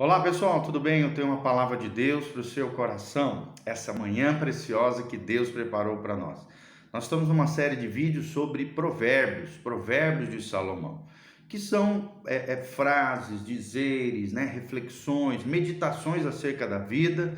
Olá pessoal, tudo bem? Eu tenho uma palavra de Deus para o seu coração, essa manhã preciosa que Deus preparou para nós. Nós estamos numa série de vídeos sobre provérbios de Salomão, que são frases, dizeres, reflexões, meditações acerca da vida,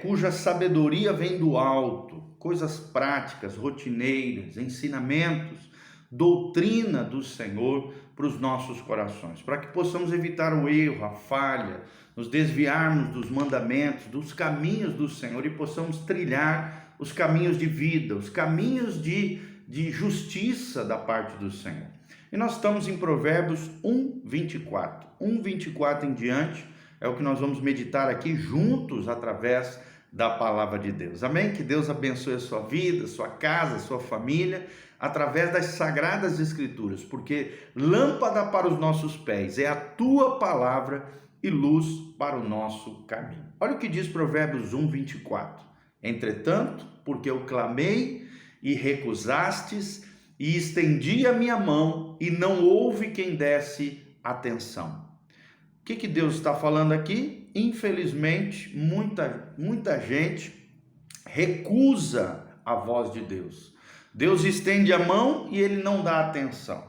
cuja sabedoria vem do alto, coisas práticas, rotineiras, ensinamentos, doutrina do Senhor para os nossos corações, para que possamos evitar o erro, a falha, nos desviarmos dos mandamentos, dos caminhos do Senhor e possamos trilhar os caminhos de vida, os caminhos de justiça da parte do Senhor. E nós estamos em Provérbios 1:24. 1:24 em diante é o que nós vamos meditar aqui juntos através da palavra de Deus. Amém? Que Deus abençoe a sua vida, sua casa, sua família, através das sagradas escrituras, porque lâmpada para os nossos pés é a tua palavra e luz para o nosso caminho. Olha o que diz Provérbios 1:24. Entretanto, porque eu clamei e recusastes, e estendi a minha mão, e não houve quem desse atenção. O que Deus está falando aqui? Infelizmente, muita gente recusa a voz de Deus. Deus estende a mão e ele não dá atenção.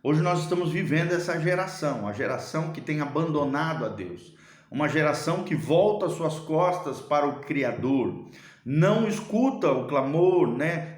Hoje nós estamos vivendo essa geração, a geração que tem abandonado a Deus, uma geração que volta suas costas para o Criador, não escuta o clamor,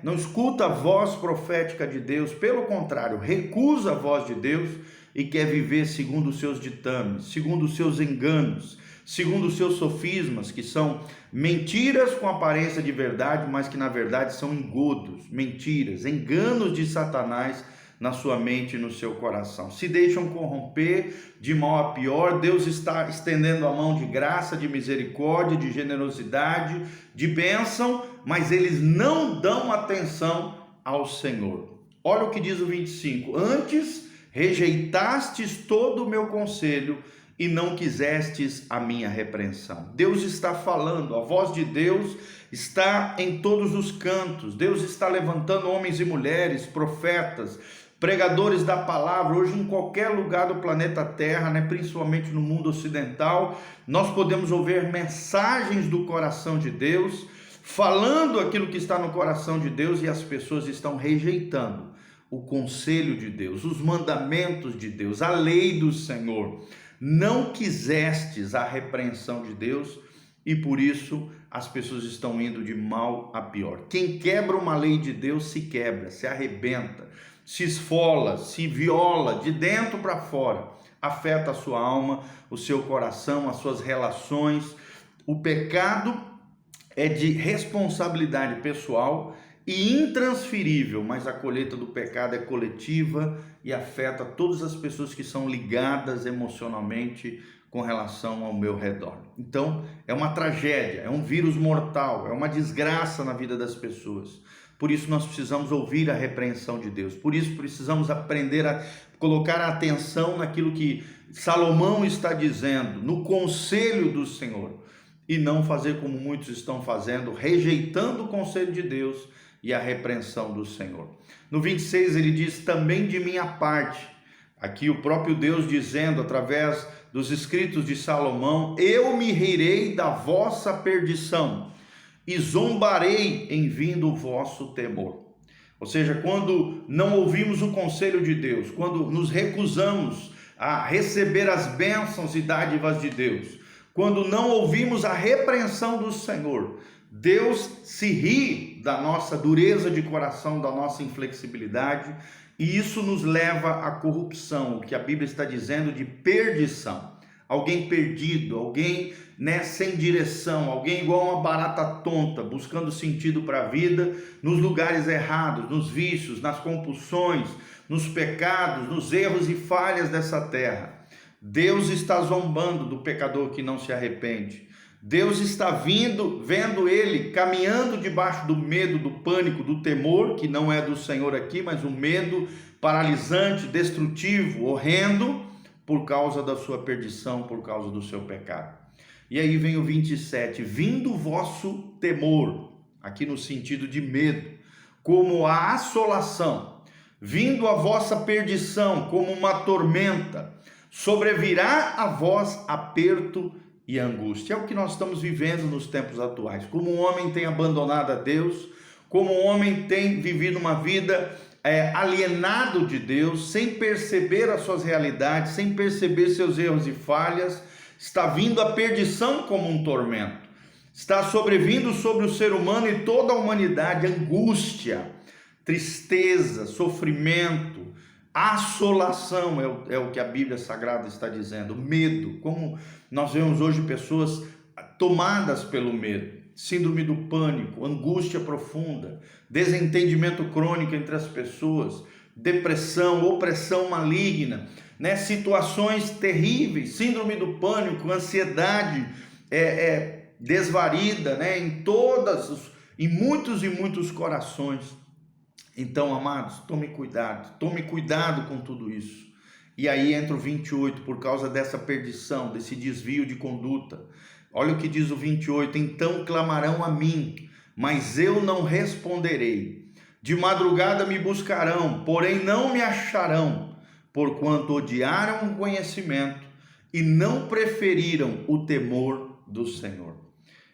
não escuta a voz profética de Deus, pelo contrário, recusa a voz de Deus e quer viver segundo os seus ditames, segundo os seus enganos, segundo os seus sofismas, que são mentiras com aparência de verdade, mas que na verdade são engodos, mentiras, enganos de Satanás na sua mente e no seu coração. Se deixam corromper de mal a pior. Deus está estendendo a mão de graça, de misericórdia, de generosidade, de bênção, mas eles não dão atenção ao Senhor. Olha o que diz o 25: antes rejeitastes todo o meu conselho e não quisestes a minha repreensão. Deus está falando, a voz de Deus está em todos os cantos. Deus está levantando homens e mulheres, profetas, pregadores da palavra. Hoje em qualquer lugar do planeta Terra, principalmente no mundo ocidental, nós podemos ouvir mensagens do coração de Deus, falando aquilo que está no coração de Deus, e as pessoas estão rejeitando o conselho de Deus, os mandamentos de Deus, a lei do Senhor. Não quisestes a repreensão de Deus e por isso as pessoas estão indo de mal a pior. Quem quebra uma lei de Deus se quebra, se arrebenta, se esfola, se viola de dentro para fora, afeta a sua alma, o seu coração, as suas relações. O pecado é de responsabilidade pessoal e intransferível, mas a colheita do pecado é coletiva e afeta todas as pessoas que são ligadas emocionalmente com relação ao meu redor. Então, é uma tragédia, é um vírus mortal, é uma desgraça na vida das pessoas. Por isso nós precisamos ouvir a repreensão de Deus, por isso precisamos aprender a colocar a atenção naquilo que Salomão está dizendo, no conselho do Senhor, e não fazer como muitos estão fazendo, rejeitando o conselho de Deus e a repreensão do Senhor. No 26 ele diz: também de minha parte, aqui o próprio Deus dizendo através dos escritos de Salomão: eu me rirei da vossa perdição e zombarei em vindo o vosso temor. Ou seja, quando não ouvimos o conselho de Deus, quando nos recusamos a receber as bênçãos e dádivas de Deus, quando não ouvimos a repreensão do Senhor, Deus se ri da nossa dureza de coração, da nossa inflexibilidade, e isso nos leva à corrupção, o que a Bíblia está dizendo de perdição. Alguém perdido, alguém sem direção, alguém igual uma barata tonta, buscando sentido para a vida, nos lugares errados, nos vícios, nas compulsões, nos pecados, nos erros e falhas dessa terra. Deus está zombando do pecador que não se arrepende. Deus está vendo ele caminhando debaixo do medo, do pânico, do temor, que não é do Senhor aqui, mas um medo paralisante, destrutivo, horrendo, por causa da sua perdição, por causa do seu pecado. E aí vem o 27, vindo o vosso temor, aqui no sentido de medo, como a assolação, vindo a vossa perdição como uma tormenta, sobrevirá a vós aperto e angústia. É o que nós estamos vivendo nos tempos atuais. Como o homem tem abandonado a Deus, como o homem tem vivido uma vida alienado de Deus, sem perceber as suas realidades, sem perceber seus erros e falhas, está vindo a perdição como um tormento. Está sobrevindo sobre o ser humano e toda a humanidade angústia, tristeza, sofrimento, assolação, é o que a Bíblia Sagrada está dizendo, medo, como nós vemos hoje pessoas tomadas pelo medo, síndrome do pânico, angústia profunda, desentendimento crônico entre as pessoas, depressão, opressão maligna, situações terríveis, síndrome do pânico, ansiedade desvarida, em muitos e muitos corações. Então, amados, tome cuidado com tudo isso. E aí entra o 28, por causa dessa perdição, desse desvio de conduta. Olha o que diz o 28, então clamarão a mim, mas eu não responderei. De madrugada me buscarão, porém não me acharão, porquanto odiaram o conhecimento e não preferiram o temor do Senhor.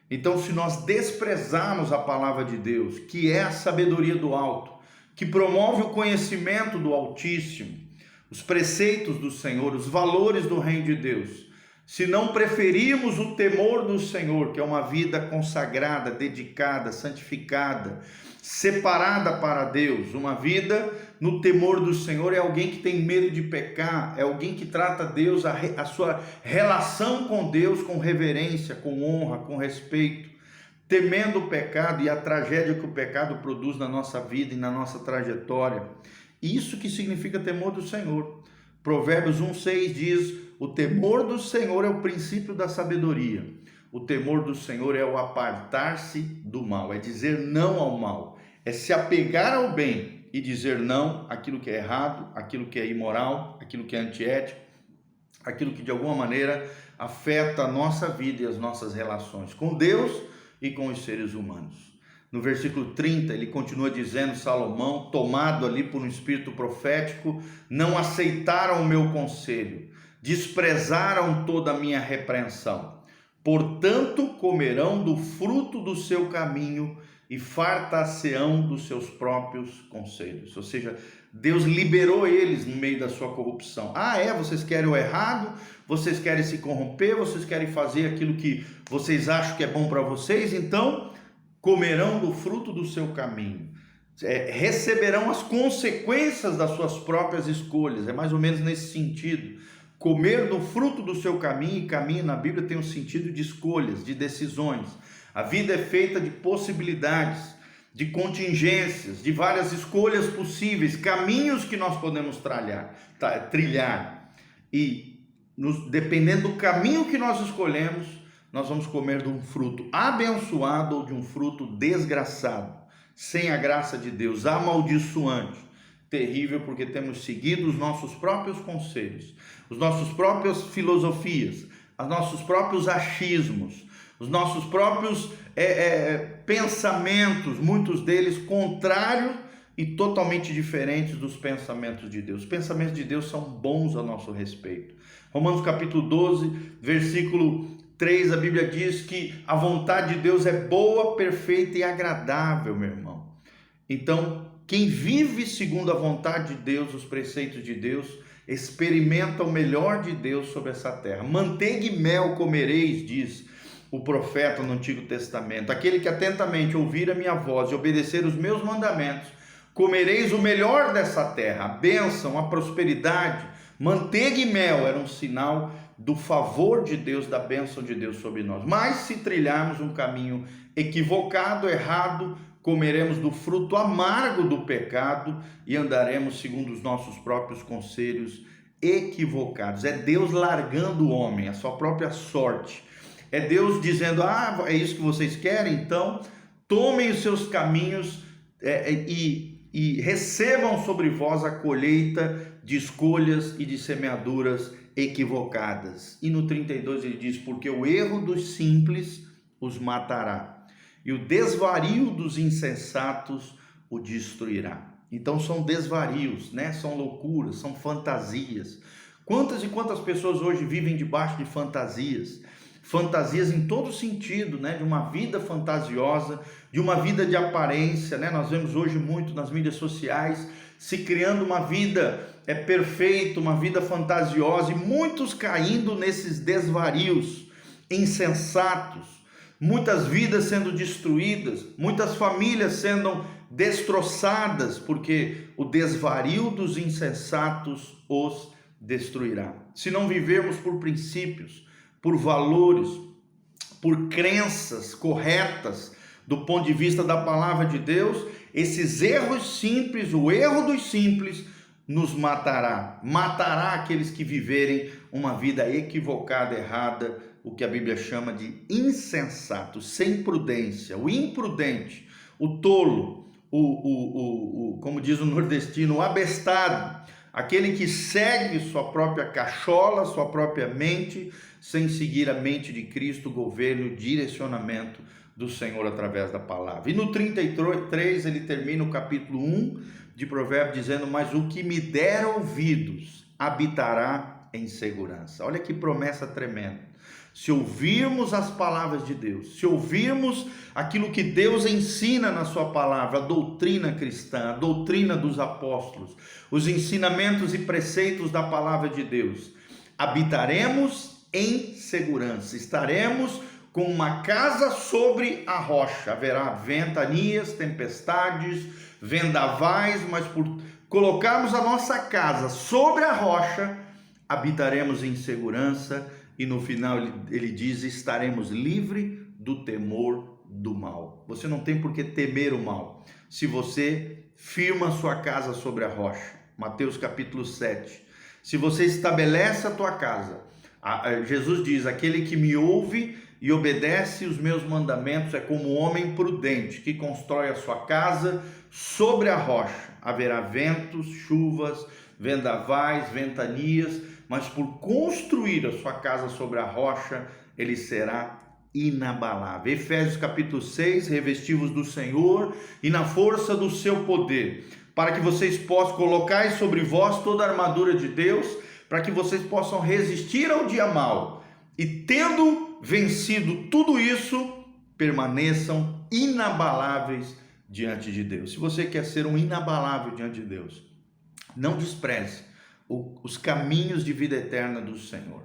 Então, se nós desprezarmos a palavra de Deus, que é a sabedoria do alto, que promove o conhecimento do Altíssimo, os preceitos do Senhor, os valores do reino de Deus, se não preferirmos o temor do Senhor, que é uma vida consagrada, dedicada, santificada, separada para Deus, uma vida no temor do Senhor, é alguém que tem medo de pecar, é alguém que trata Deus, a sua relação com Deus com reverência, com honra, com respeito, temendo o pecado e a tragédia que o pecado produz na nossa vida e na nossa trajetória. Isso que significa temor do Senhor. Provérbios 1,6 diz: o temor do Senhor é o princípio da sabedoria. O temor do Senhor é o apartar-se do mal, é dizer não ao mal, é se apegar ao bem e dizer não àquilo que é errado, àquilo que é imoral, àquilo que é antiético, aquilo que de alguma maneira afeta a nossa vida e as nossas relações com Deus e com os seres humanos. No versículo 30, ele continua dizendo, Salomão, tomado ali por um espírito profético, não aceitaram o meu conselho, desprezaram toda a minha repreensão. Portanto, comerão do fruto do seu caminho e fartar-se-ão dos seus próprios conselhos. Ou seja, Deus liberou eles no meio da sua corrupção. Vocês querem o errado? Vocês querem se corromper? Vocês querem fazer aquilo que vocês acham que é bom para vocês? Então, comerão do fruto do seu caminho. Receberão as consequências das suas próprias escolhas. É mais ou menos nesse sentido. Comer do fruto do seu caminho, e caminho na Bíblia tem um sentido de escolhas, de decisões. A vida é feita de possibilidades, de contingências, de várias escolhas possíveis, caminhos que nós podemos trilhar. E dependendo do caminho que nós escolhemos, nós vamos comer de um fruto abençoado ou de um fruto desgraçado, sem a graça de Deus, amaldiçoante. Terrível, porque temos seguido os nossos próprios conselhos, as nossas próprias filosofias, os nossos próprios achismos, os nossos próprios pensamentos, muitos deles contrários e totalmente diferentes dos pensamentos de Deus. Os pensamentos de Deus são bons a nosso respeito. Romanos capítulo 12, versículo 3, a Bíblia diz que a vontade de Deus é boa, perfeita e agradável, meu irmão. Então, quem vive segundo a vontade de Deus, os preceitos de Deus, experimenta o melhor de Deus sobre essa terra. Manteiga e mel comereis, diz o profeta no Antigo Testamento. Aquele que atentamente ouvir a minha voz e obedecer os meus mandamentos, comereis o melhor dessa terra, a bênção, a prosperidade. Manteiga e mel era um sinal do favor de Deus, da bênção de Deus sobre nós. Mas se trilharmos um caminho equivocado, errado, comeremos do fruto amargo do pecado e andaremos segundo os nossos próprios conselhos equivocados. É Deus largando o homem, a sua própria sorte. É Deus dizendo, é isso que vocês querem? Então, tomem os seus caminhos e recebam sobre vós a colheita de escolhas e de semeaduras equivocadas. E no 32 ele diz, porque o erro dos simples os matará, e o desvario dos insensatos o destruirá. Então são desvarios, são loucuras, são fantasias. Quantas e quantas pessoas hoje vivem debaixo de fantasias? Fantasias em todo sentido, né? De uma vida fantasiosa, de uma vida de aparência, né? Nós vemos hoje muito nas mídias sociais se criando uma vida perfeita, uma vida fantasiosa, e muitos caindo nesses desvarios insensatos, muitas vidas sendo destruídas, muitas famílias sendo destroçadas, porque o desvario dos insensatos os destruirá. Se não vivermos por princípios, por valores, por crenças corretas do ponto de vista da palavra de Deus, esses erros simples, o erro dos simples, nos matará aqueles que viverem uma vida equivocada, errada, o que a Bíblia chama de insensato, sem prudência, o imprudente, o tolo, como diz o nordestino, o abestado, aquele que segue sua própria cachola, sua própria mente, sem seguir a mente de Cristo, o governo e o direcionamento do Senhor através da palavra. E no 33 ele termina o capítulo 1 de Provérbios dizendo: mas o que me der ouvidos habitará em segurança. Olha que promessa tremenda. Se ouvirmos as palavras de Deus, se ouvirmos aquilo que Deus ensina na sua palavra, a doutrina cristã, a doutrina dos apóstolos, os ensinamentos e preceitos da palavra de Deus, habitaremos em segurança, estaremos com uma casa sobre a rocha. Haverá ventanias, tempestades, vendavais, mas por colocarmos a nossa casa sobre a rocha, habitaremos em segurança. E no final ele diz: estaremos livres do temor do mal. Você não tem por que temer o mal, se você firma a sua casa sobre a rocha. Mateus capítulo 7. Se você estabelece a tua casa, Jesus diz: aquele que me ouve e obedece os meus mandamentos é como um homem prudente que constrói a sua casa sobre a rocha. Haverá ventos, chuvas, vendavais, ventanias, mas por construir a sua casa sobre a rocha, ele será inabalável. Efésios capítulo 6, revestivos do Senhor e na força do seu poder, para que vocês possam colocar sobre vós toda a armadura de Deus, para que vocês possam resistir ao dia mau, e tendo vencido tudo isso, permaneçam inabaláveis diante de Deus. Se você quer ser um inabalável diante de Deus, não despreze os caminhos de vida eterna do Senhor.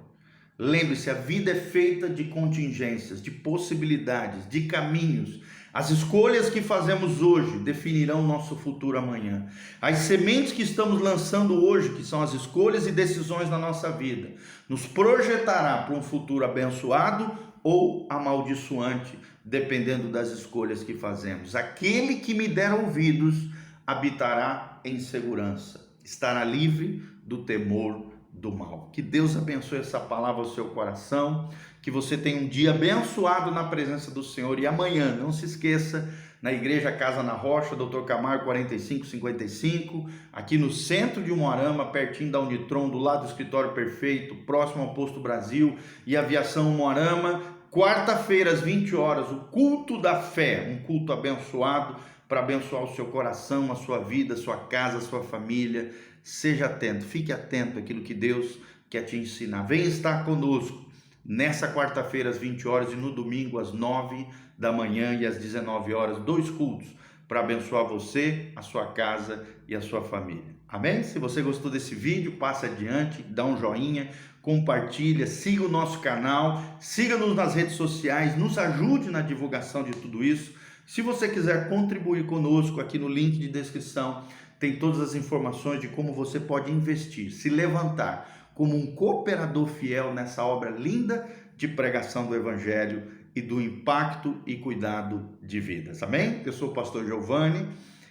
Lembre-se, a vida é feita de contingências, de possibilidades, de caminhos. As escolhas que fazemos hoje definirão nosso futuro amanhã. As sementes que estamos lançando hoje, que são as escolhas e decisões na nossa vida, nos projetará para um futuro abençoado ou amaldiçoante, dependendo das escolhas que fazemos. Aquele que me der ouvidos habitará em segurança, estará livre do temor do mal. Que Deus abençoe essa palavra ao seu coração, que você tenha um dia abençoado na presença do Senhor. E amanhã, não se esqueça, na Igreja Casa na Rocha, Dr. Camargo 4555, aqui no centro de Umuarama, pertinho da Unitron, do lado do Escritório Perfeito, próximo ao Posto Brasil e Aviação Umuarama. Quarta-feira, às 20 horas, o culto da fé, um culto abençoado para abençoar o seu coração, a sua vida, a sua casa, a sua família. Seja atento, fique atento àquilo que Deus quer te ensinar. Venha estar conosco nessa quarta-feira às 20 horas e no domingo às 9 da manhã e às 19 horas, 2 cultos para abençoar você, a sua casa e a sua família. Amém? Se você gostou desse vídeo, passe adiante, dá um joinha, compartilha, siga o nosso canal, siga-nos nas redes sociais, nos ajude na divulgação de tudo isso. Se você quiser contribuir conosco, aqui no link de descrição tem todas as informações de como você pode investir, se levantar como um cooperador fiel nessa obra linda de pregação do Evangelho e do impacto e cuidado de vidas. Amém? Eu sou o pastor Giovanni,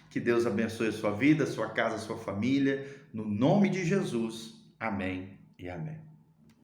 que Deus abençoe a sua vida, a sua casa, a sua família, no nome de Jesus. Amém e amém.